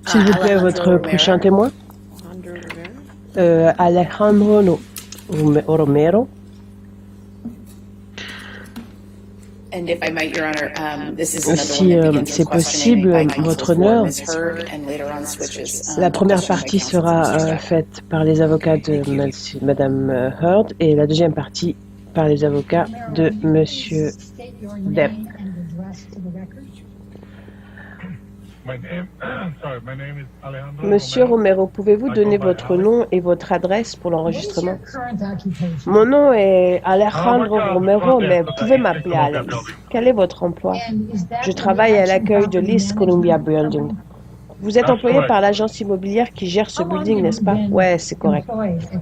S'il vous plaît, votre prochain témoin. Alejandro Romero. Si c'est possible, votre honneur, la première partie sera faite par les avocats de Madame Heard et la deuxième partie par les avocats de Monsieur Depp. Monsieur Romero, pouvez-vous donner votre nom et votre adresse pour l'enregistrement? Mon nom est Alejandro Romero, mais vous pouvez m'appeler Alex. Quel est votre emploi? Je travaille à l'accueil de l'East Columbia Building. Vous êtes employé par l'agence immobilière qui gère ce building, n'est-ce pas? Ouais, c'est correct.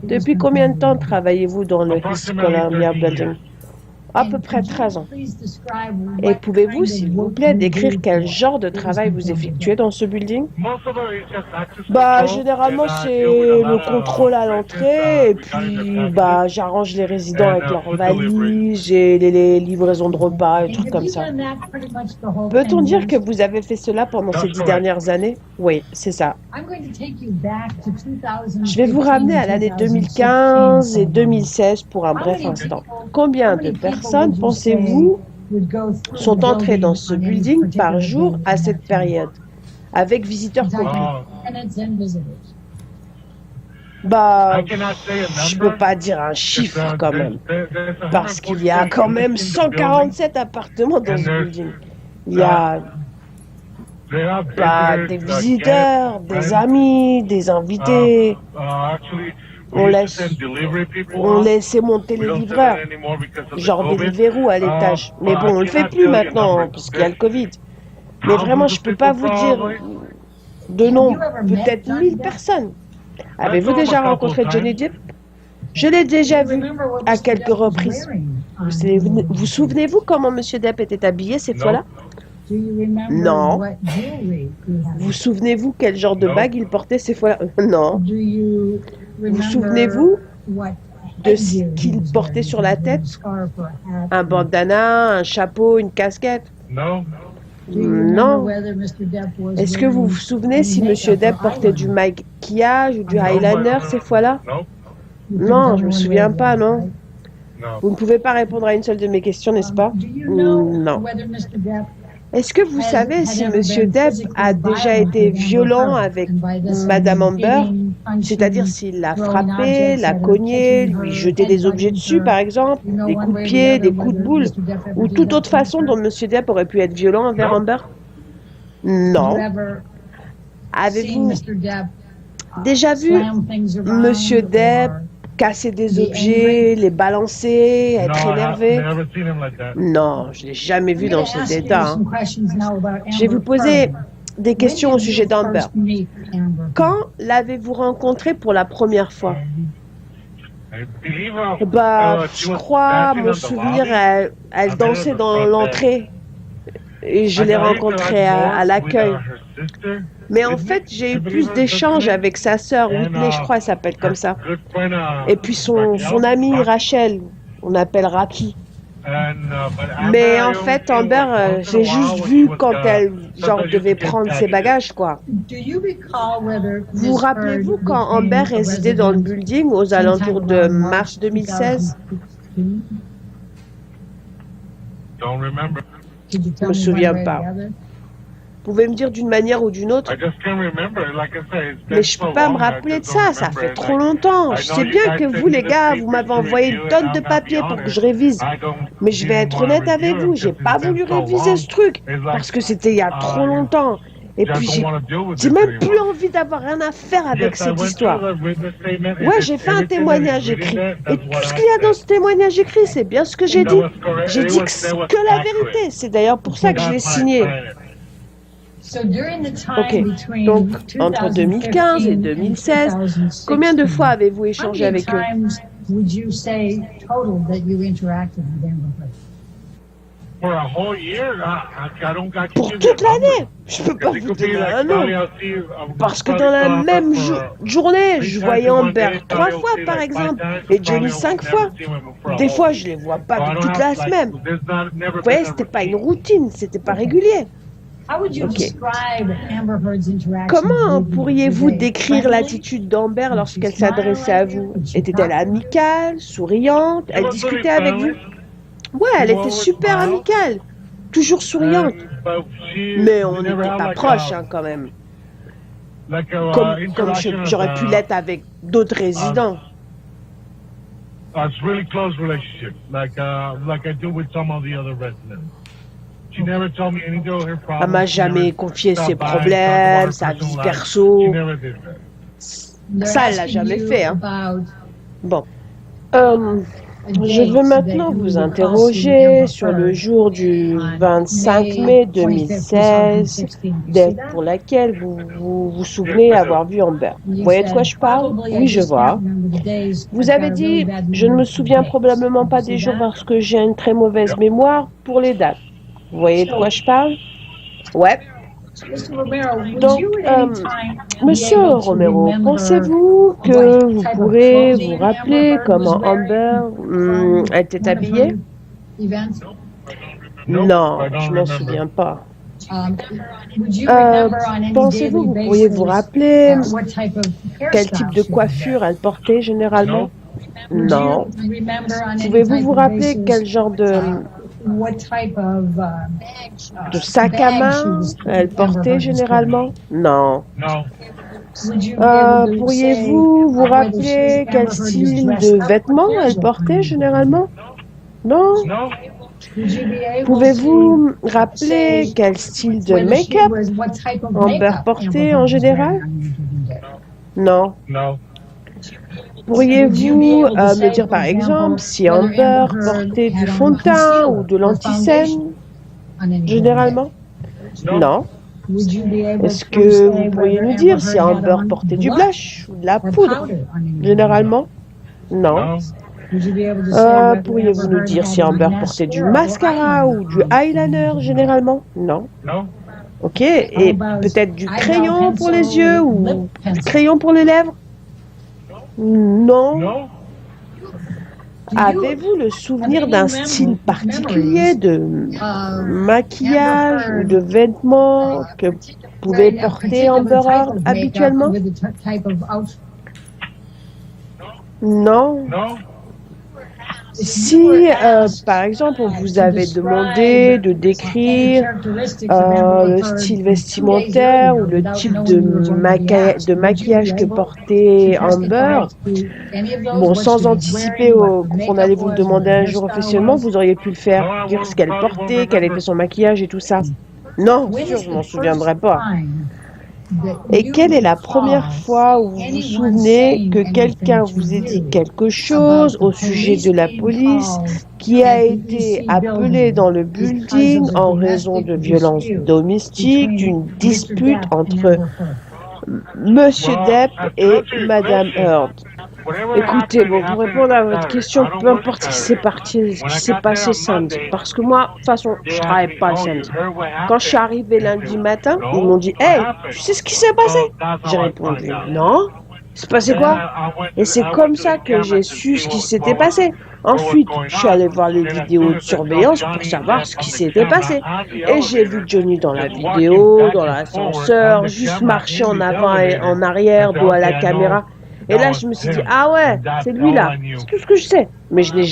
Depuis combien de temps travaillez-vous dans le East Columbia Building? À peu près 13 ans. Et pouvez-vous, s'il vous plaît, décrire quel genre de travail vous effectuez dans ce building? Généralement, c'est le contrôle à l'entrée, et puis, j'arrange les résidents avec leurs valises, et les livraisons de repas, et trucs comme ça. Peut-on dire que vous avez fait cela pendant ces 10 dernières années? Oui, c'est ça. Je vais vous ramener à l'année 2015 et 2016 pour un bref instant. Combien de personnes, pensez-vous, sont entrées dans ce building par jour à cette période, avec visiteurs compris? Je peux pas dire un chiffre quand même, parce qu'il y a quand même 147 appartements dans ce building. Il y a des visiteurs, des amis, des invités. On laissait monter les livreurs, genre des Deliveroo à l'étage. Mais bon, on le fait plus maintenant, parce qu'il y a le Covid. Mais vraiment, je peux pas vous dire de nom, peut-être 1000 personnes. Avez-vous déjà rencontré Johnny Depp? Je l'ai déjà vu à quelques reprises. Vous souvenez-vous comment M. Depp était habillé ces fois-là? Non. Vous souvenez-vous quel genre de bague il portait ces fois-là? Non. Vous souvenez-vous de ce qu'il portait sur la tête? Un bandana, un chapeau, une casquette? Non. Est-ce que vous vous souvenez si M. Depp portait du maquillage ou du eyeliner ces fois-là? Non, je me souviens pas, non. Vous ne pouvez pas répondre à une seule de mes questions, n'est-ce pas? Non. Est-ce que vous savez si M. Depp a déjà été violent avec Madame Amber? C'est-à-dire s'il l'a frappé, l'a cogné, lui jeté des objets dessus, par exemple, des coups de pied, des coups de boule, ou toute autre façon dont M. Depp aurait pu être violent envers Amber? Non. Avez-vous déjà vu M. Depp casser des objets, les balancer, être énervé? Non, je ne l'ai jamais vu dans cet état. Je vais vous poser des questions au sujet d'Amber. Quand l'avez-vous rencontrée pour la première fois? Je crois me souvenir, elle dansait dans l'entrée et je l'ai rencontrée à l'accueil. Mais en fait, j'ai eu plus d'échanges avec sa sœur, Whitney, je crois, elle s'appelle comme ça. Et puis son amie Rachel, on appelle Raki. Mais en fait, Amber, j'ai juste vu quand elle, devait prendre ses bagages, quoi. Vous rappelez-vous quand Amber résidait dans le building aux alentours de mars 2016? Je me souviens pas. Vous pouvez me dire d'une manière ou d'une autre? Mais je peux pas me rappeler de ça, ça fait trop longtemps. Je sais bien que vous, les gars, vous m'avez envoyé une tonne de papier pour que je révise. Mais je vais être honnête avec vous, j'ai pas voulu réviser ce truc, parce que c'était il y a trop longtemps. Et puis j'ai même plus envie d'avoir rien à faire avec cette histoire. Ouais, j'ai fait un témoignage écrit. Et tout ce qu'il y a dans ce témoignage écrit, c'est bien ce que j'ai dit. J'ai dit que la vérité. C'est d'ailleurs pour ça que je l'ai signé. Ok, donc entre 2015 et 2016, combien de fois avez-vous échangé avec eux? Pour toute l'année? Je peux pas vous donner un nom. Parce que dans la même journée, je voyais Amber 3 fois par exemple, et Johnny 5 fois. Des fois, je les vois pas toute la semaine. Vous voyez, c'était pas une routine, c'était pas régulier. Ok. Comment pourriez-vous décrire l'attitude d'Amber lorsqu'elle s'adressait à vous? Était-elle amicale, souriante? Elle discutait avec vous? Ouais, elle était super amicale, toujours souriante. Mais on n'était pas proches, hein, quand même. Comme j'aurais pu l'être avec d'autres résidents. It's really close relationship, like I do with some of the other residents. She never told me any of her problems. Elle m'a jamais confié ses problèmes, sa vie perso. She never did that. Ça, elle l'a jamais fait, hein. Bon. Je veux maintenant vous interroger sur le jour du 25 mai 2016, date pour laquelle vous souvenez avoir vu Amber. Vous voyez de quoi je parle? Oui, je vois. Vous avez dit, je ne me souviens probablement pas des jours parce que j'ai une très mauvaise mémoire pour les dates. Vous voyez de quoi je parle? Ouais. Donc, Monsieur Romero, pensez-vous que vous pourrez vous rappeler comment Amber était habillée? Non, je m'en souviens pas. Pensez-vous que vous pourriez vous rappeler quel type de coiffure elle portait généralement? Non. Pouvez-vous vous rappeler quel genre de sac à main elle portait généralement? Non. Pourriez-vous vous rappeler quel style de vêtements elle portait généralement? Non. Pouvez-vous rappeler quel style de make-up Amber portait en général? Non. Pourriez-vous me dire par exemple si Amber portait du fond de teint ou de l'anti-cerne généralement? Non. Est-ce que vous pourriez nous dire si Amber portait du blush ou de la poudre généralement? Non. Pourriez-vous nous dire si Amber portait du mascara ou du eyeliner généralement? Non. Ok. Et peut-être du crayon pour les yeux ou du crayon pour les lèvres? Non. Avez-vous le souvenir d'un style particulier de maquillage ou de vêtements que pouvait porter Amber Heard habituellement? Non. Si, par exemple, on vous avait demandé de décrire le style vestimentaire ou le type de maquillage que portait Amber, bon, sans anticiper qu'on allait vous le demander un jour officiellement, vous auriez pu le faire, dire ce qu'elle portait, quel était son maquillage et tout ça. Non, sûr, je m'en souviendrai pas. Et quelle est la première fois où vous vous souvenez que quelqu'un vous ait dit quelque chose au sujet de la police qui a été appelé dans le building en raison de violences domestiques, d'une dispute entre Monsieur Depp et Madame Heard? Écoutez, bon, pour répondre à votre question, peu importe ce qui s'est passé samedi, parce que moi, de toute façon, je travaille pas le samedi. Quand je suis arrivée lundi matin, ils m'ont dit, hey, tu sais ce qui s'est passé? J'ai répondu, non. C'est passé quoi? Et c'est comme ça que j'ai su ce qui s'était passé. Ensuite, je suis allée voir les vidéos de surveillance pour savoir ce qui s'était passé. Et j'ai vu Johnny dans la vidéo, dans l'ascenseur, juste marcher en avant et en arrière, dos à la caméra. Et là, je me suis dit, ah ouais, c'est lui là. C'est tout ce que je sais. Mais je n'étais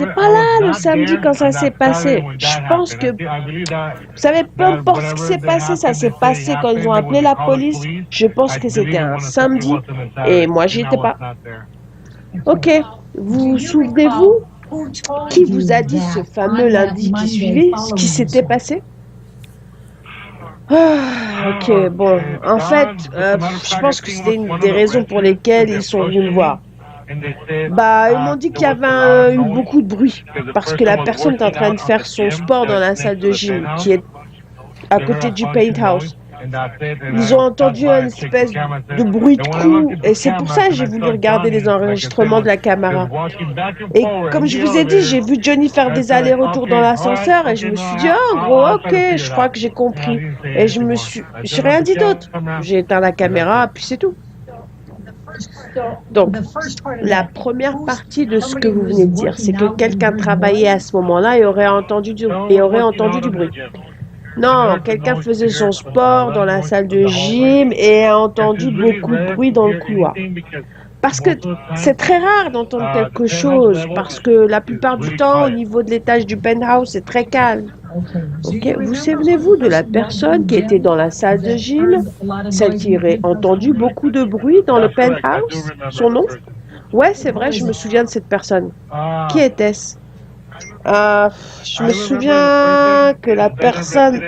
pas là le samedi quand ça s'est passé. Je pense que, vous savez, peu importe ce qui s'est passé, ça s'est passé quand ils ont appelé la police. Je pense que c'était un samedi et moi, j'y étais pas. Ok, vous souvenez-vous qui vous a dit ce fameux lundi qui suivait, ce qui s'était passé? Ah, ok, bon, en fait, je pense que c'était une des raisons pour lesquelles ils sont venus me voir. Bah, ils m'ont dit qu'il y avait eu beaucoup de bruit, parce que la personne est en train de faire son sport dans la salle de gym, qui est à côté du paint house. Ils ont entendu une espèce de bruit de coups, et c'est pour ça que j'ai voulu regarder les enregistrements de la caméra. Et comme je vous ai dit, j'ai vu Johnny faire des allers-retours dans l'ascenseur, et je me suis dit, oh, gros, ok, je crois que j'ai compris. Et j'ai rien dit d'autre. J'ai éteint la caméra, puis c'est tout. Donc, la première partie de ce que vous venez de dire, c'est que quelqu'un travaillait à ce moment-là et aurait entendu du bruit. Non, quelqu'un faisait son sport dans la salle de gym et a entendu beaucoup de bruit dans le couloir. Parce que c'est très rare d'entendre quelque chose, parce que la plupart du temps, au niveau de l'étage du penthouse, c'est très calme. Okay. Vous souvenez-vous de la personne qui était dans la salle de gym, celle qui aurait entendu beaucoup de bruit dans le penthouse? Son nom? Ouais, c'est vrai, je me souviens de cette personne. Qui était-ce? Je me souviens que la personne,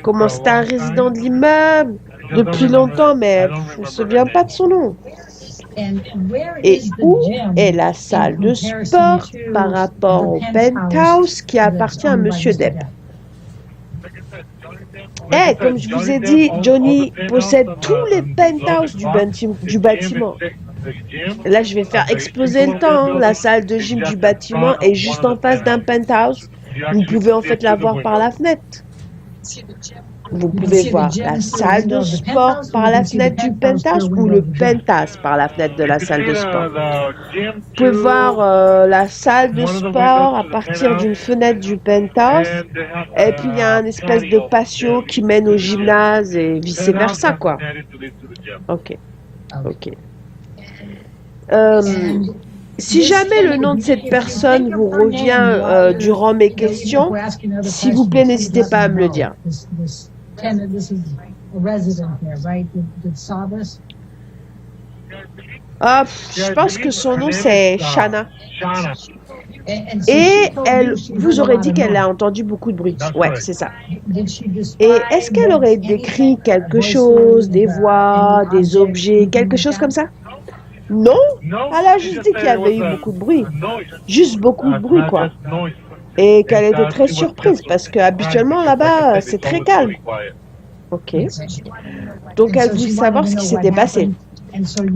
comment c'était un résident de l'immeuble depuis longtemps, mais je ne me souviens pas de son nom. Et où est la salle de sport par rapport au penthouse qui appartient à M. Depp? Comme je vous ai dit, Johnny possède tous les penthouses du bâtiment. Là, je vais faire exploser le temps. La salle de gym du bâtiment est juste en face d'un penthouse. Vous pouvez en fait la voir par la fenêtre. Vous pouvez voir la salle de sport par la fenêtre du penthouse ou le penthouse par la fenêtre de la salle de sport. Vous pouvez voir la salle de sport à partir d'une fenêtre du penthouse. Et puis, il y a une espèce de patio qui mène au gymnase et vice-versa, quoi. Ok. Si jamais le nom de cette personne vous revient durant mes questions, s'il vous plaît, n'hésitez pas à me le dire. Je pense que son nom c'est Shanna. Et elle vous aurait dit qu'elle a entendu beaucoup de bruit. Ouais, c'est ça. Et est-ce qu'elle aurait décrit quelque chose, des voix, des objets, quelque chose comme ça? Non, elle a juste dit qu'il y avait eu beaucoup de bruit. Juste beaucoup de bruit, quoi. Et qu'elle était très surprise parce qu'habituellement là-bas, c'est très calme. Ok. Donc elle voulait savoir ce qui s'était passé.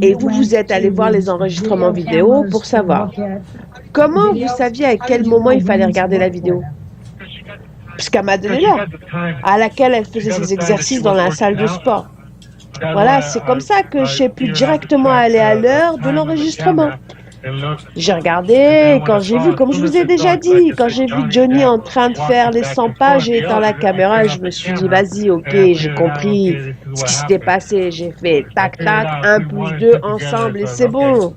Et vous êtes allé voir les enregistrements vidéo pour savoir. Comment vous saviez à quel moment il fallait regarder la vidéo? Puisqu'elle m'a donné l'heure à laquelle elle faisait ses exercices dans la salle de sport. Voilà, c'est comme ça que j'ai pu directement aller à l'heure de l'enregistrement. J'ai regardé, et quand j'ai vu, comme je vous ai déjà dit, quand j'ai vu Johnny en train de faire les 100 pas, j'ai éteint la caméra et je me suis dit, vas-y, ok, j'ai compris ce qui s'était passé. J'ai fait tac, tac, 1 plus 2 ensemble et c'est bon.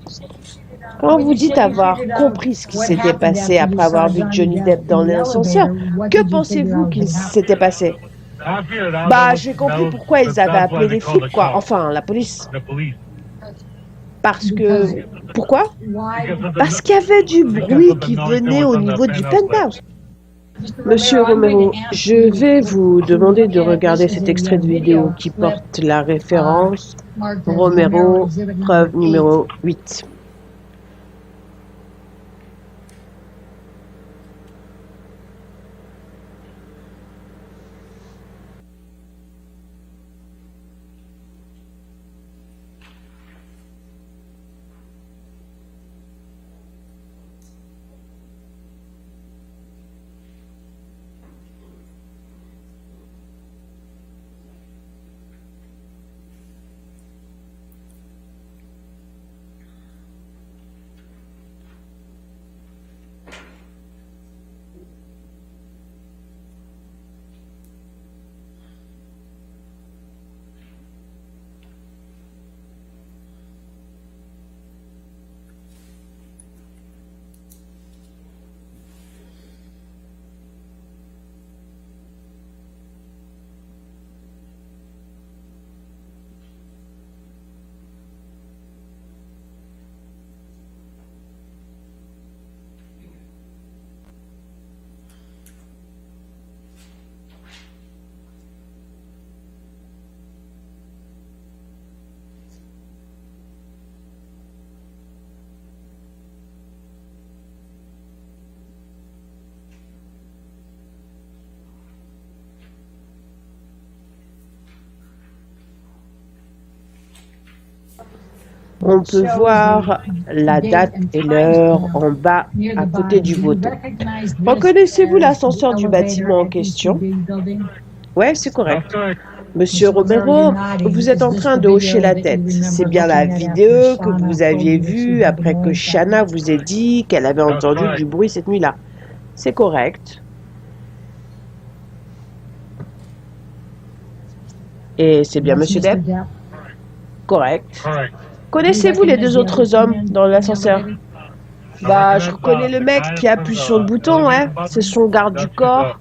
Quand vous dites avoir compris ce qui s'était passé après avoir vu Johnny Depp dans l'ascenseur, que pensez-vous qu'il s'était passé? J'ai compris pourquoi ils avaient appelé les flics, quoi. Enfin, la police. Parce que... Pourquoi? Parce qu'il y avait du bruit qui venait au niveau du penthouse. Monsieur Romero, je vais vous demander de regarder cet extrait de vidéo qui porte la référence Romero, preuve numéro 8. On peut voir la date et l'heure en bas à côté du photo. Reconnaissez-vous l'ascenseur du bâtiment en question? Ouais, c'est correct. Monsieur Romero, vous êtes en train de hocher la tête. C'est bien la vidéo que vous aviez vue après que Shanna vous ait dit qu'elle avait entendu du bruit cette nuit-là. C'est correct. Et c'est bien Monsieur Depp? Correct. Connaissez-vous les deux autres hommes dans l'ascenseur? Bah, je reconnais le mec qui appuie sur le bouton, hein. C'est son garde du corps.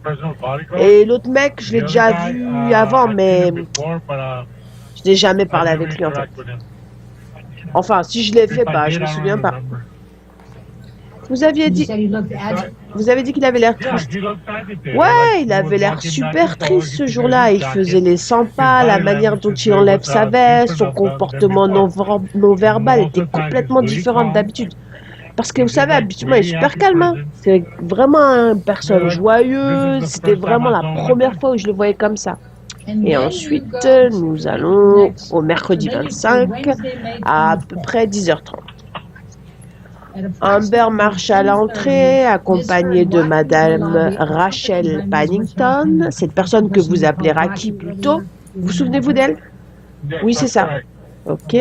Et l'autre mec, je l'ai déjà vu avant, mais je n'ai jamais parlé avec lui, en fait. Enfin, si je l'ai fait, bah, je me souviens pas. Vous avez dit qu'il avait l'air triste. Ouais, il avait l'air super triste ce jour-là. Il faisait les 100 pas, la manière dont il enlève sa veste, son comportement non-verbal était complètement différent d'habitude. Parce que vous savez, habituellement, il est super calme. Hein. C'est vraiment une personne joyeuse. C'était vraiment la première fois où je le voyais comme ça. Et ensuite, nous allons au mercredi 25 à peu près 10h30. Amber marche à l'entrée, accompagnée de Madame Rachel Pennington, cette personne que vous appelez Raki plutôt. Vous souvenez-vous d'elle? Oui, c'est ça. Ok.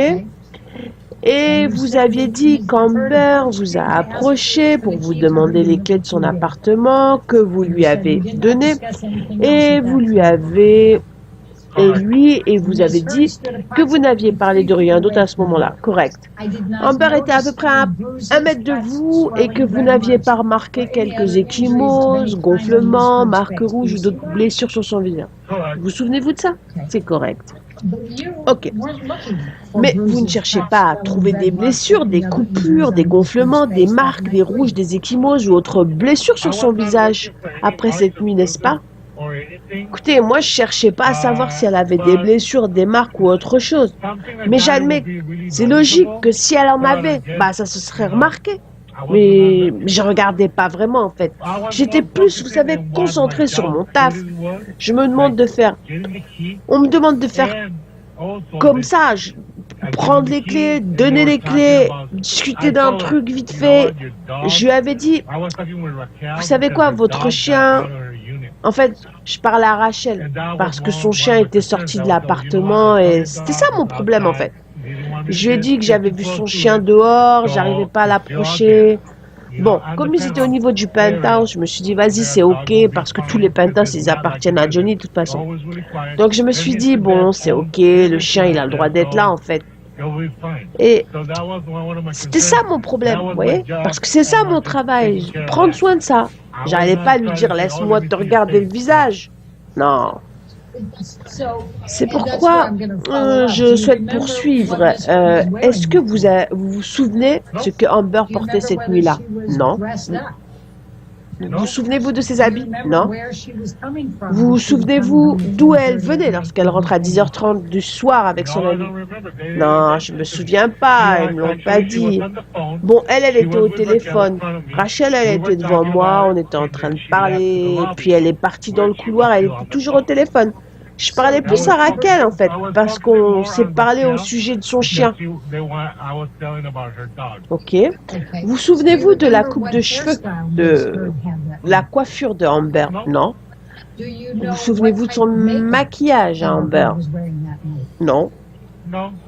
Et vous aviez dit qu'Amber vous a approché pour vous demander les clés de son appartement, que vous lui avez donné, et vous lui avez... Et vous avez dit que vous n'aviez parlé de rien d'autre à ce moment-là. Correct. Amber était à peu près à 1 mètre de vous et que vous n'aviez pas remarqué quelques ecchymoses, gonflements, marques rouges ou d'autres blessures sur son visage. Vous souvenez-vous de ça? C'est correct. Ok. Mais vous ne cherchez pas à trouver des blessures, des coupures, des gonflements, des marques, des rouges, des ecchymoses ou autres blessures sur son visage après cette nuit, n'est-ce pas? Écoutez, moi je cherchais pas à savoir si elle avait des blessures, des marques ou autre chose. Mais j'admets, c'est logique que si elle en avait, bah ça se serait remarqué. Mais je regardais pas vraiment en fait. J'étais plus, vous savez, concentrée sur mon taf. On me demande de faire comme ça, prendre les clés, donner les clés, discuter d'un truc vite fait. Je lui avais dit, vous savez quoi, votre chien... En fait, je parlais à Rachel parce que son chien était sorti de l'appartement et c'était ça mon problème en fait. Je lui ai dit que j'avais vu son chien dehors, j'arrivais pas à l'approcher. Bon, comme c'était au niveau du penthouse, je me suis dit vas-y c'est ok parce que tous les penthouses ils appartiennent à Johnny de toute façon. Donc je me suis dit bon c'est ok, le chien il a le droit d'être là en fait. Et c'était ça mon problème, vous voyez? Parce que c'est ça mon travail, prendre soin de ça. J'allais pas lui dire laisse-moi te regarder le visage. Non. C'est pourquoi je souhaite poursuivre. Est-ce que vous vous souvenez ce que Amber portait cette nuit-là? Non. Vous souvenez-vous de ses habits? Non. Vous souvenez-vous d'où elle venait lorsqu'elle rentre à 10h30 du soir avec son ami? Non, je me souviens pas, ils me l'ont pas dit. Bon, elle était au téléphone. Rachel, elle était devant moi, on était en train de parler, puis elle est partie dans le couloir, elle était toujours au téléphone. Je parlais plus à Raquel en fait, parce qu'on s'est parlé au sujet de son chien. Ok. Vous souvenez-vous de la coupe de cheveux, de la coiffure de Amber? Non. Vous souvenez-vous de son maquillage à Amber? Non.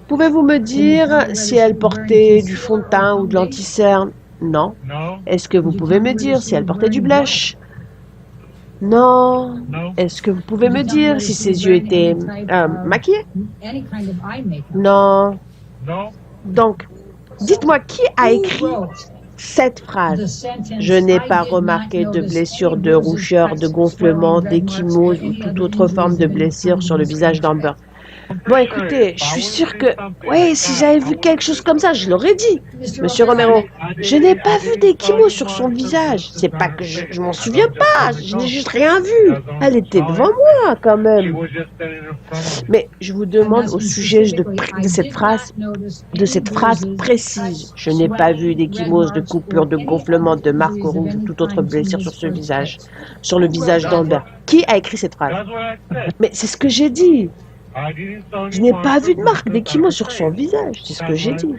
Pouvez-vous me dire si elle portait du fond de teint ou de l'anti-cerne? Non. Est-ce que vous pouvez me dire si elle portait du blush? Non. Est-ce que vous pouvez me dire si ses yeux étaient maquillés? Non. Donc, dites-moi qui a écrit cette phrase? Je n'ai pas remarqué de blessure, de rougeur, de gonflement, d'ecchymose ou toute autre forme de blessure sur le visage d'Amber. Bon, écoutez, je suis sûre que... Oui, si j'avais vu quelque chose comme ça, je l'aurais dit. Monsieur Romero, je n'ai pas vu d'ecchymose sur son visage. C'est pas que je m'en souviens pas, je n'ai juste rien vu. Elle était devant moi, quand même. Mais je vous demande au sujet de cette phrase précise. Je n'ai pas vu d'ecchymose, de coupure, de gonflement, de marque rouge ou toute autre blessure sur ce visage, sur le visage d'Amber. Qui a écrit cette phrase? Mais c'est ce que j'ai dit. Je n'ai pas vu de marque d'ecchymose sur son visage, c'est ce que j'ai dit.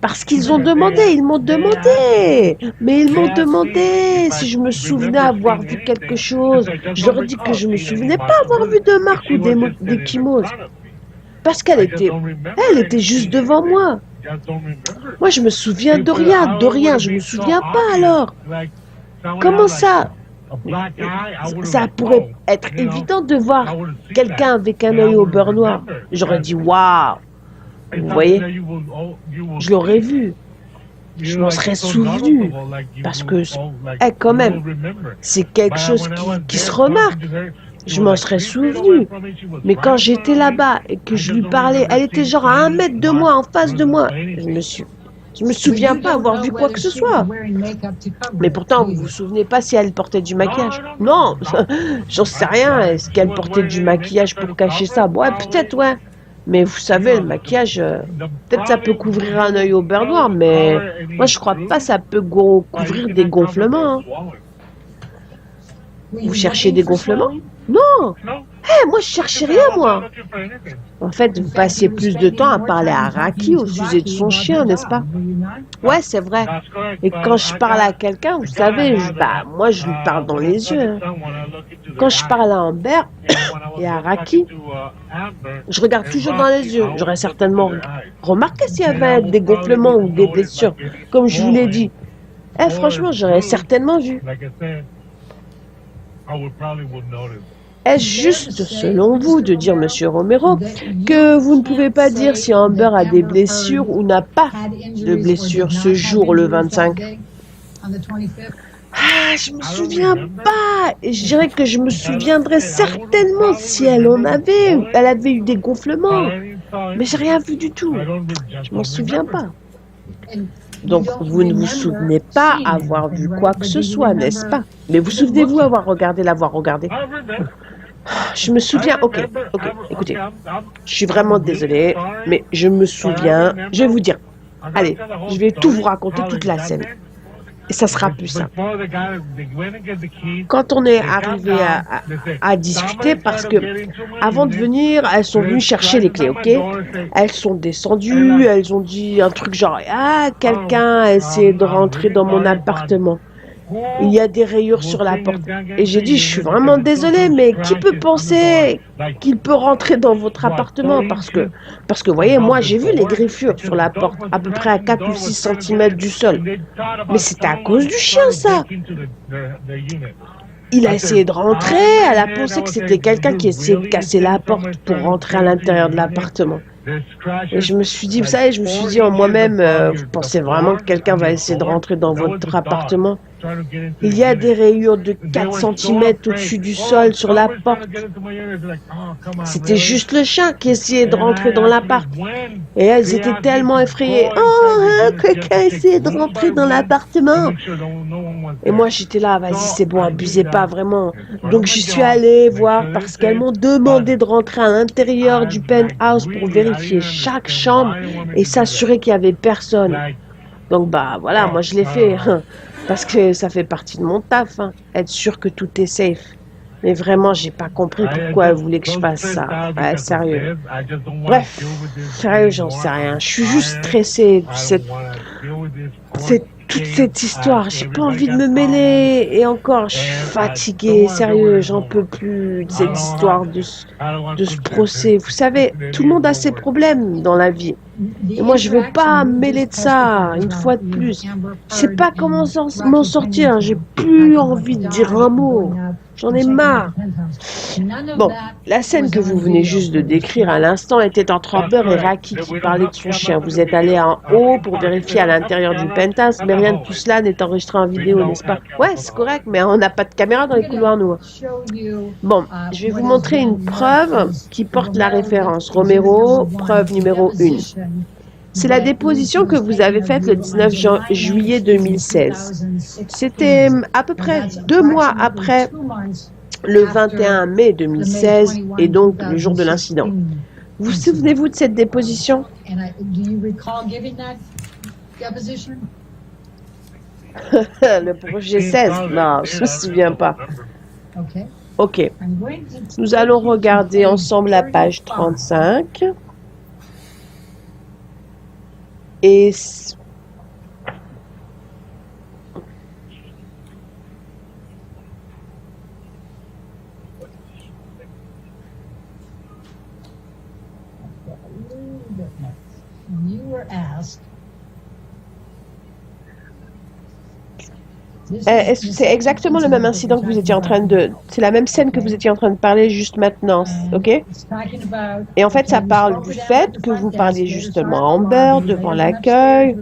Parce qu'ils ont demandé, ils m'ont demandé. Mais ils m'ont demandé si je me souvenais avoir vu quelque chose. Je leur ai dit que je me souvenais pas avoir vu de marque ou d'ecchymose. Parce qu'elle était juste devant moi. Moi, je me souviens de rien, je me souviens pas alors. Comment ça? Ça pourrait être évident de voir quelqu'un avec un œil au beurre noir. J'aurais dit, waouh! Vous voyez? Je l'aurais vu. Je m'en serais souvenu. Parce que, quand même, c'est quelque chose qui se remarque. Je m'en serais souvenu. Mais quand j'étais là-bas et que je lui parlais, elle était genre à 1 mètre de moi, en face de moi. Je me souviens pas avoir vu quoi que ce soit. Mais pourtant, vous vous souvenez pas si elle portait du maquillage? Non, j'en sais rien. Est-ce qu'elle portait du maquillage pour cacher ça? Ouais, peut-être, ouais. Mais vous savez, le maquillage, peut-être ça peut couvrir un œil au beurre noir, mais moi je crois pas ça peut couvrir des gonflements. Hein. Vous cherchez des gonflements? Non! Moi je cherchais rien, moi! En fait, vous passiez plus de temps à parler à Raki au sujet de son chien, n'est-ce pas? Ouais, c'est vrai. Et quand je parle à quelqu'un, vous savez, moi je lui parle dans les yeux. Hein. Quand je parle à Amber et à Raki, je regarde toujours dans les yeux. J'aurais certainement remarqué s'il y avait des gonflements ou des blessures. Comme je vous l'ai dit. Franchement, j'aurais certainement vu. Est-ce juste, selon vous, de dire, Monsieur Romero, que vous ne pouvez pas dire si Amber a des blessures ou n'a pas de blessures ce jour, le 25? Je me souviens pas. Et je dirais que je me souviendrais certainement si elle avait eu des gonflements. Mais j'ai rien vu du tout. Je m'en souviens pas. Donc, vous ne vous souvenez pas avoir vu quoi que ce soit, n'est-ce pas? Mais vous souvenez-vous l'avoir regardé? Je me souviens, ok, écoutez, je suis vraiment désolée, mais je me souviens, je vais vous dire, allez, je vais tout vous raconter, toute la scène. Et ça sera plus simple. Quand on est arrivé à discuter, parce que avant de venir, elles sont venues chercher les clés, ok? Elles sont descendues, elles ont dit un truc genre, quelqu'un a essayé de rentrer dans mon appartement. Il y a des rayures sur la porte. Et j'ai dit, je suis vraiment désolée, mais qui peut penser qu'il peut rentrer dans votre appartement? Parce que vous voyez, moi, j'ai vu les griffures sur la porte, à peu près à 4 ou 6 cm du sol. Mais c'était à cause du chien, ça. Il a essayé de rentrer, elle a pensé que c'était quelqu'un qui essayait de casser la porte pour rentrer à l'intérieur de l'appartement. Et je me suis dit, vous savez, en moi-même, vous pensez vraiment que quelqu'un va essayer de rentrer dans votre appartement? Il y a des rayures de 4 cm au-dessus du sol sur la porte. C'était juste le chien qui essayait de rentrer dans l'appart. Et elles étaient tellement effrayées. Quelqu'un essayait de rentrer dans l'appartement. Et moi, j'étais là, vas-y, c'est bon, abusez pas vraiment. Donc, j'y suis allée voir parce qu'elles m'ont demandé de rentrer à l'intérieur du penthouse pour vérifier chaque chambre et s'assurer qu'il y avait personne. Donc, voilà, moi, je l'ai fait. Parce que ça fait partie de mon taf, hein, être sûr que tout est safe. Mais vraiment, j'ai pas compris pourquoi elle voulait que je fasse ça. Sérieux. Bref, sérieux, j'en sais rien. Je suis juste stressée de toute cette histoire. J'ai pas envie de me mêler. Et encore, je suis fatiguée. Sérieux, j'en peux plus de cette histoire, de ce procès. Vous savez, tout le monde a ses problèmes dans la vie. Et moi, je veux pas me mêler de ça, une fois de plus. Je sais pas comment m'en sortir. J'ai plus envie de dire un mot. J'en ai marre. Bon, la scène que vous venez juste de décrire à l'instant était entre Amber et Raki qui parlait de son chien. Vous êtes allé en haut pour vérifier à l'intérieur du penthouse, mais rien de tout cela n'est enregistré en vidéo, n'est-ce pas? Ouais, c'est correct, mais on n'a pas de caméra dans les couloirs, nous. Bon, je vais vous montrer une preuve qui porte la référence. Romero, preuve numéro 1. C'est la déposition que vous avez faite le 19 juillet 2016. C'était à peu près 2 mois après le 21 mai 2016 et donc le jour de l'incident. Vous souvenez-vous de cette déposition? Le projet 16? Non, je ne me souviens pas. Ok. Nous allons regarder ensemble la page 35. Et You were asked. c'est exactement le même incident que vous étiez en train de... C'est la même scène que vous étiez en train de parler juste maintenant, ok? Et en fait, ça parle du fait que vous parliez justement à Amber devant l'accueil,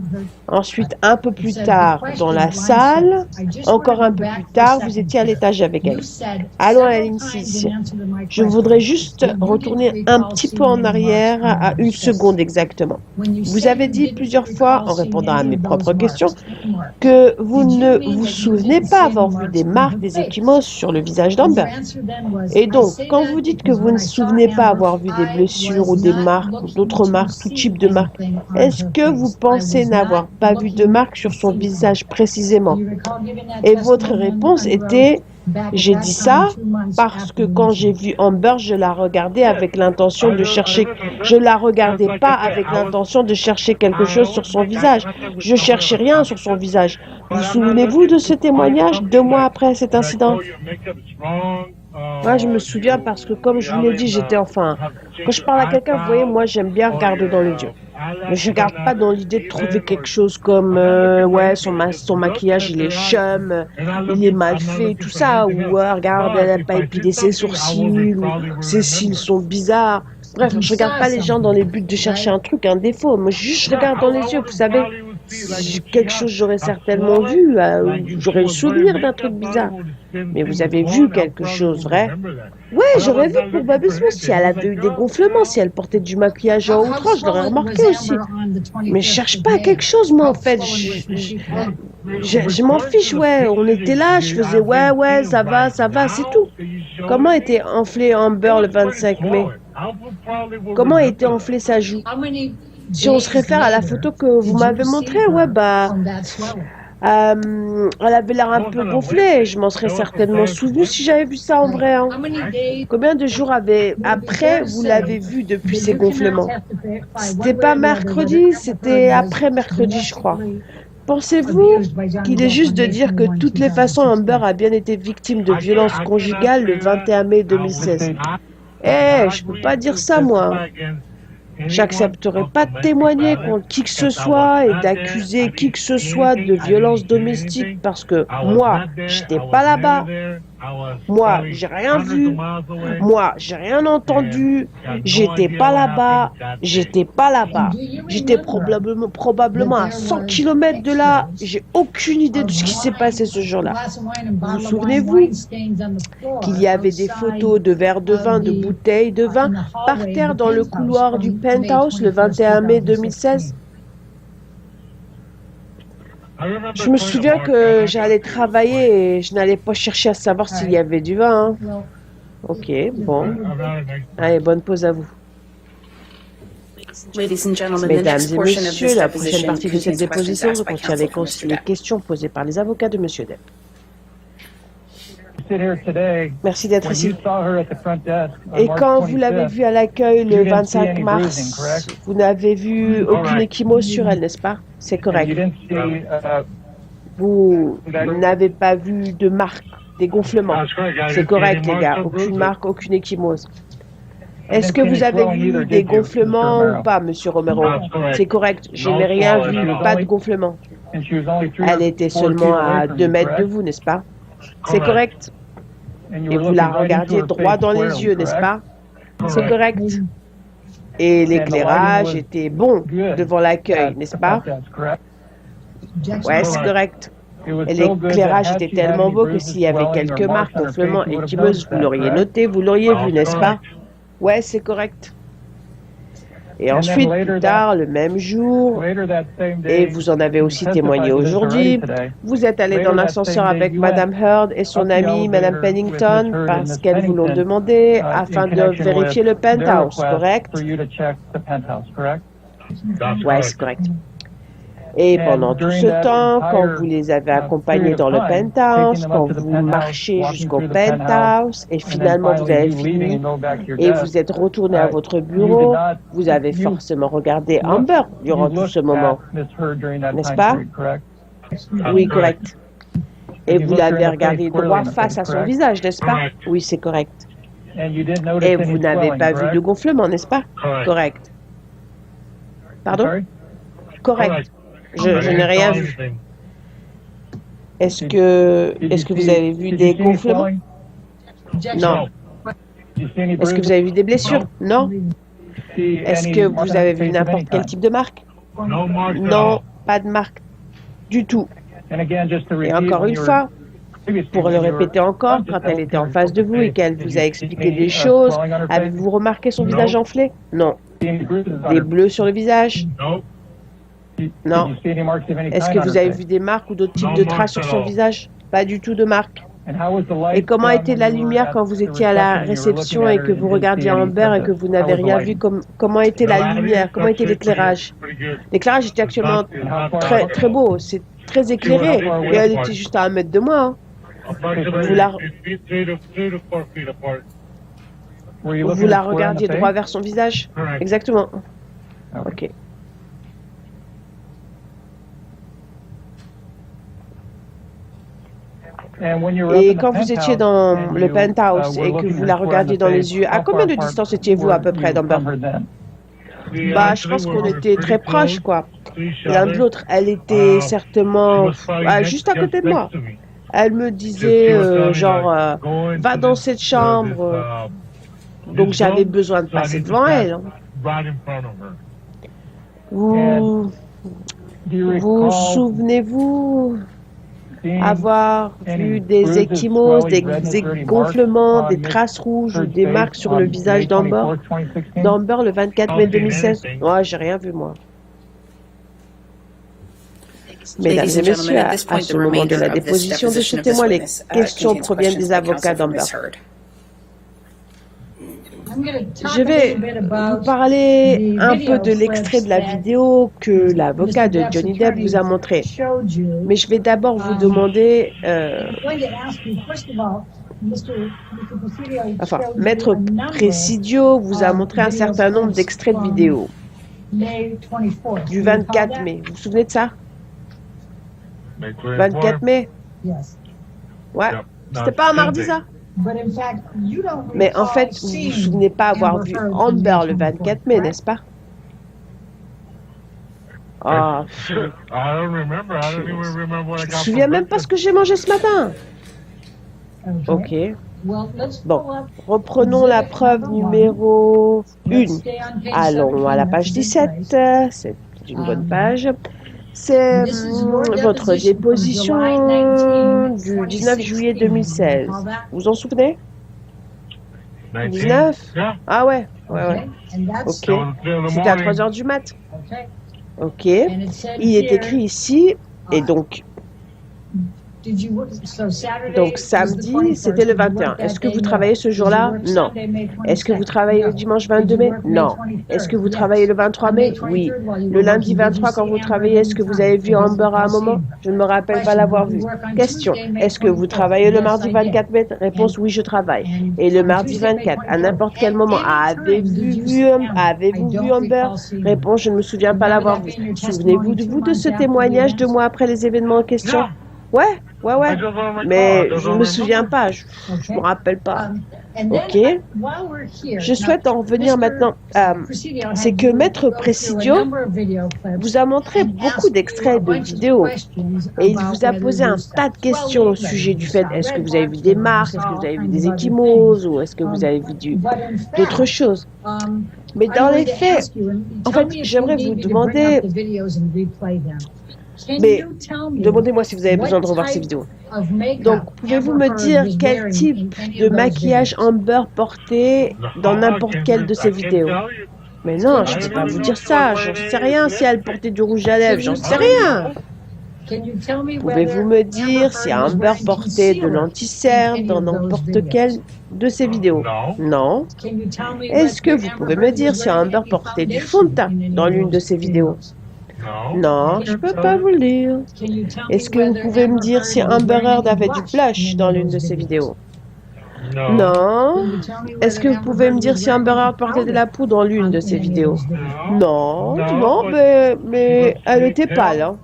ensuite un peu plus tard dans la salle, encore un peu plus tard, vous étiez à l'étage avec elle. Allons à la ligne 6. Je voudrais juste retourner un petit peu en arrière à 1 seconde exactement. Vous avez dit plusieurs fois, en répondant à mes propres questions, que vous ne vous souvenez pas avoir vu des marques des ecchymoses sur le visage d'Amber. Et donc, quand vous dites que vous ne vous souvenez pas avoir vu des blessures ou des marques ou d'autres marques, tout type de marques, est-ce que vous pensez n'avoir pas vu de marques sur son visage précisément? Et votre réponse était: j'ai dit ça parce que quand j'ai vu Amber, je la regardais avec l'intention de chercher. Je la regardais pas avec l'intention de chercher quelque chose sur son visage. Je cherchais rien sur son visage. Vous souvenez-vous de ce témoignage 2 mois après cet incident? Moi, je me souviens parce que, comme je vous l'ai dit, j'étais enfin... Quand je parle à quelqu'un, vous voyez, moi, j'aime bien regarder dans les yeux. Mais je ne regarde pas dans l'idée de trouver quelque chose comme ouais, son maquillage, il est chum, il est mal fait, tout ça. Ou regarde, elle n'a pas épilé ses sourcils, ou ses cils sont bizarres. Bref, je regarde pas les gens dans les buts de chercher un truc, un défaut. Moi, je regarde dans les yeux, vous savez. Quelque chose j'aurais certainement vu, j'aurais le souvenir d'un truc bizarre. Mais vous avez vu quelque chose, vrai? Ouais, j'aurais vu probablement si elle avait eu des gonflements, si elle portait du maquillage à outrance, je l'aurais remarqué aussi. Mais je cherche pas quelque chose, moi, en fait. Je m'en fiche, ouais. On était là, je faisais ouais, ça va, c'est tout. Comment était enflé Amber le 25 mai? Comment était enflée sa joue? Si on se réfère à la photo que vous m'avez montrée, ouais, bah, elle avait l'air un peu gonflée. Je m'en serais certainement souvenu si j'avais vu ça en vrai. Hein. Combien de jours après vous l'avez vu depuis ces gonflements? C'était pas mercredi, c'était après mercredi, je crois. Pensez-vous qu'il est juste de dire que de toutes les façons, Amber a bien été victime de violences conjugales le 21 mai 2016? Je peux pas dire ça, moi. J'accepterai pas de témoigner contre qui que ce soit et d'accuser qui que ce soit de violence domestique parce que moi, j'étais pas là-bas. Moi, j'ai rien vu. Moi, j'ai rien entendu. J'étais pas là-bas. J'étais pas là-bas. J'étais probablement à 100 km de là. J'ai aucune idée de ce qui s'est passé ce jour-là. Vous souvenez-vous qu'il y avait des photos de verres de vin, de bouteilles de vin par terre dans le couloir du penthouse le 21 mai 2016? Je me souviens que j'allais travailler et je n'allais pas chercher à savoir s'il y avait du vin. Hein. Ok, bon. Allez, bonne pause à vous. Mesdames et messieurs, la prochaine partie de cette déposition contient les questions posées par les avocats de M. Depp. Merci d'être ici. Et quand vous l'avez vue à l'accueil le 25 mars, vous n'avez vu aucune ecchymose sur elle, n'est-ce pas? C'est correct. Vous n'avez pas vu de marque, des gonflements. C'est correct, les gars. Aucune marque, aucune ecchymose. Est-ce que vous avez vu des gonflements ou pas, Monsieur Romero? C'est correct. Je n'ai rien vu, pas de gonflement. Elle était seulement à 2 mètres de vous, n'est-ce pas? C'est correct. Et vous la regardiez droit dans les yeux, n'est-ce pas? C'est correct. Et l'éclairage était bon devant l'accueil, n'est-ce pas? Ouais, c'est correct. Et l'éclairage était tellement beau que s'il y avait quelques marques, gonflements et ecchymoses, vous l'auriez noté, vous l'auriez vu, n'est-ce pas? Ouais, c'est correct. Et ensuite, plus tard, le même jour, et vous en avez aussi témoigné aujourd'hui, vous êtes allé dans l'ascenseur avec Madame Heard et son amie Madame Pennington parce qu'elles vous l'ont demandé afin de vérifier le penthouse, correct? Ouais, c'est correct. Et pendant tout ce temps, quand vous les avez accompagnés dans le penthouse, quand vous marchez jusqu'au penthouse, et finalement vous avez fini et vous êtes retourné à votre bureau, vous avez forcément regardé Amber durant tout ce moment, n'est-ce pas? Oui, correct. Et vous l'avez regardé droit face à son visage, n'est-ce pas? Oui, c'est correct. Et vous n'avez pas vu de gonflement, n'est-ce pas? Correct. Pardon? Correct. Je n'ai rien vu. Est-ce que vous avez vu des gonflements? Non. Est-ce que vous avez vu des blessures? Non. Est-ce que vous avez vu n'importe quel type de marque? Non, pas de marque du tout. Et encore une fois, pour le répéter encore, quand elle était en face de vous et qu'elle vous a expliqué des choses, avez-vous remarqué son visage enflé? Non. Des bleus sur le visage? Non. Est-ce que vous avez vu des marques ou d'autres types de traces sur son visage? Pas du tout de marques. Et comment était la lumière quand vous étiez à la réception et que vous regardiez Amber et que vous n'avez rien vu? Comment était la lumière? Comment était l'éclairage? L'éclairage était actuellement très, très beau. C'est très éclairé. Et elle était juste à 1 mètre de moi. Hein. Vous la regardiez droit vers son visage? Exactement. Ok. Et quand vous étiez dans le penthouse et que vous la regardiez dans les yeux, à combien de distance étiez-vous à peu près d'Amber? Bah, je pense qu'on était très proches, quoi. L'un de l'autre. Elle était certainement juste à côté de moi. Elle me disait, va dans cette chambre. Donc j'avais besoin de passer devant elle. Vous souvenez-vous avoir vu des ecchymoses, des gonflements, des traces rouges ou des marques sur le visage d'Amber le 24 mai 2016? Ouais, j'ai rien vu, moi. Mesdames et messieurs, à ce moment de la déposition de ce témoin, les questions proviennent des avocats d'Amber. Je vais vous parler un peu de l'extrait de la vidéo que l'avocat de Johnny Depp vous a montré. Mais je vais d'abord vous demander... Maître Presidio vous a montré un certain nombre d'extraits de vidéo du 24 mai. Vous vous souvenez de ça? 24 mai? Ouais. C'était pas un mardi, ça? Mais en fait, vous ne vous souvenez pas avoir vu Amber le 24 mai, n'est-ce pas? Ah, je me souviens même pas ce que j'ai mangé ce matin. Ok. Bon, reprenons la preuve numéro 1. Allons à la page 17. C'est une bonne page. C'est votre déposition du 19 juillet 2016. Vous vous en souvenez? 19? Ah ouais. Ok. C'était à 3 heures du mat. Ok. Il est écrit ici, et donc samedi, c'était le 21. Est-ce que vous travaillez ce jour-là? Non. Est-ce que vous travaillez le dimanche 22 mai? Non. Est-ce que vous travaillez le 23 mai? Oui. Le lundi 23, quand vous travaillez, est-ce que vous avez vu Amber à un moment? Je ne me rappelle pas l'avoir vu. Question. Est-ce que vous travaillez le mardi 24 mai? Réponse, oui, je travaille. Et le mardi 24, à n'importe quel moment, avez-vous vu Amber? Réponse, je ne me souviens pas l'avoir vu. Souvenez-vous de ce témoignage 2 mois après les événements en question? Ouais. Mais je ne me souviens pas, je ne me rappelle pas. Ok. Je souhaite en revenir maintenant. C'est que Maître Presidio vous a montré beaucoup d'extraits de vidéos et il vous a posé un tas de questions au sujet du fait est-ce que vous avez vu des marques, est-ce que vous avez vu des ecchymoses ou est-ce que vous avez vu d'autres choses. Mais dans les faits, en fait, j'aimerais vous demander... Mais demandez-moi si vous avez besoin de revoir ces vidéos. Donc, pouvez-vous me dire quel type de maquillage Amber portait dans n'importe quelle de ces vidéos? Mais non, je ne peux pas vous dire ça. J'en sais rien si elle portait du rouge à lèvres. J'en sais rien. Pouvez-vous me dire si Amber portait de l'anti-cerne dans n'importe quelle de ces vidéos? Non. Est-ce que vous pouvez me dire si Amber portait du fond de teint dans l'une de ces vidéos? No. Non, je peux pas vous le dire. Can you tell me Est-ce que vous whether pouvez me Amber dire Heard si was Amber wearing Heard avait du blush blush in dans any l'une of de those ses videos? vidéos? No. Non. Can you tell me Est-ce que whether vous pouvez Amber me Heard dire was si Amber wearing Heard portait de powder la poudre dans l'une de in ses any of vidéos? those videos? Non, No, non, but mais she elle looks était pale. pâle, hein.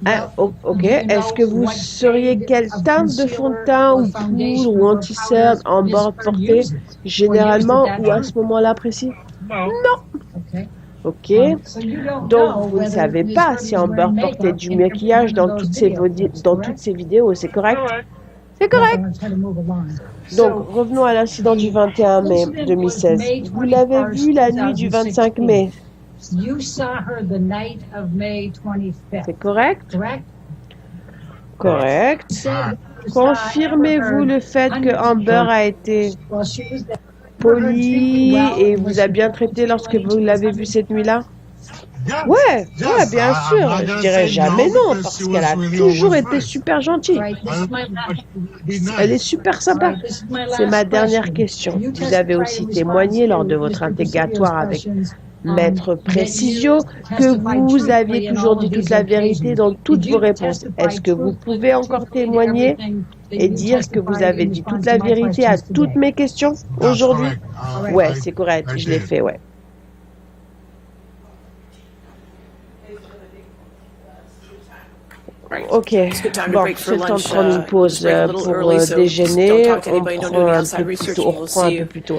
Ah, ok. Do you Est-ce que know vous what sauriez shade quelle of teinte de fond de teint concealer or ou foundation poudre ou or anti-cerne powder Amber Miss Heard Heard portait uses at généralement that ou à time? ce moment-là précis? No. Okay. Ok. So you don't Donc, know vous ne whether savez Miss pas Heard si was Amber wearing portait makeup du in every maquillage one of dans those toutes ses, video clips, dans correct? toutes ses vidéos, c'est correct? Correct. C'est Well, correct. I'm trying to move along. Donc, So, revenons à l'incident du 21 mai incident was 2016. May Vous l'avez 21st, vu la nuit du 25 mai, 2016. You saw her the night of May 25th, c'est correct? correct? Correct. Said you saw Confirmez-vous Amber le fait que Heard Amber a été Well, she was there. polie et vous a bien traité lorsque vous l'avez vue cette nuit-là? Ouais, ouais, bien sûr. Je dirais jamais non, parce qu'elle a toujours été super gentille. Right, this is my last, Elle est super all sympa. right, this is my C'est ma last dernière question. You Vous avez testified aussi in témoigné response lors de to votre Mr. interrogatoire avec questions, Maître that Précisio you que testified vous aviez truthfully in toujours all dit of toute these la vérité occasions. dans toutes Did vos you réponses. testify Est-ce que vous truthfully pouvez encore to témoigner everything that et you dire que vous testified avez in dit toute response la to my vérité à questions toutes today? mes questions aujourd'hui? Ouais, c'est correct, je l'ai fait, ouais. Ok, bon, c'est le temps de prendre une pause pour déjeuner. On prend un peu plus tôt, on reprend un peu plus tôt.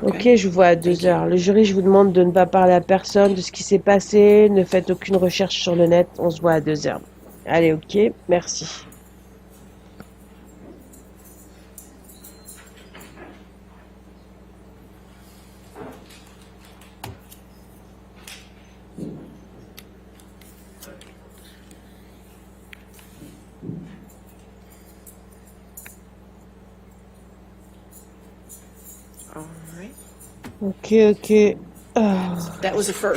Ok, je vous vois à 2 heures. Le jury, je vous demande de ne pas parler à personne de ce qui s'est passé. Ne faites aucune recherche sur le net. On se voit à 2 heures. Allez, ok, merci. Ok, ok. Ah.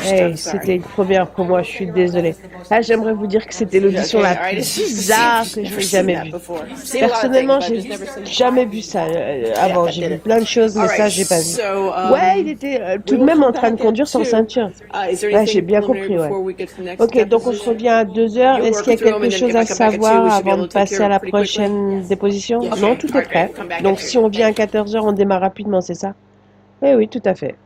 Hey, c'était une première pour moi, je suis désolée. Ah, j'aimerais vous dire que c'était l'audition la plus bizarre que je n'ai jamais vue. Personnellement, j'ai jamais vu ça avant. J'ai vu plein de choses, mais ça, j'ai pas vu. Ouais, il était tout de même en train de conduire sans ceinture. Ouais, j'ai bien compris, ouais. Ok, donc on se revient à 2 heures. Est-ce qu'il y a quelque chose à savoir avant de passer à la prochaine déposition? Non, tout est prêt. Donc si on vient à 14 heures, on démarre rapidement, c'est ça? Oui, oui, tout à fait.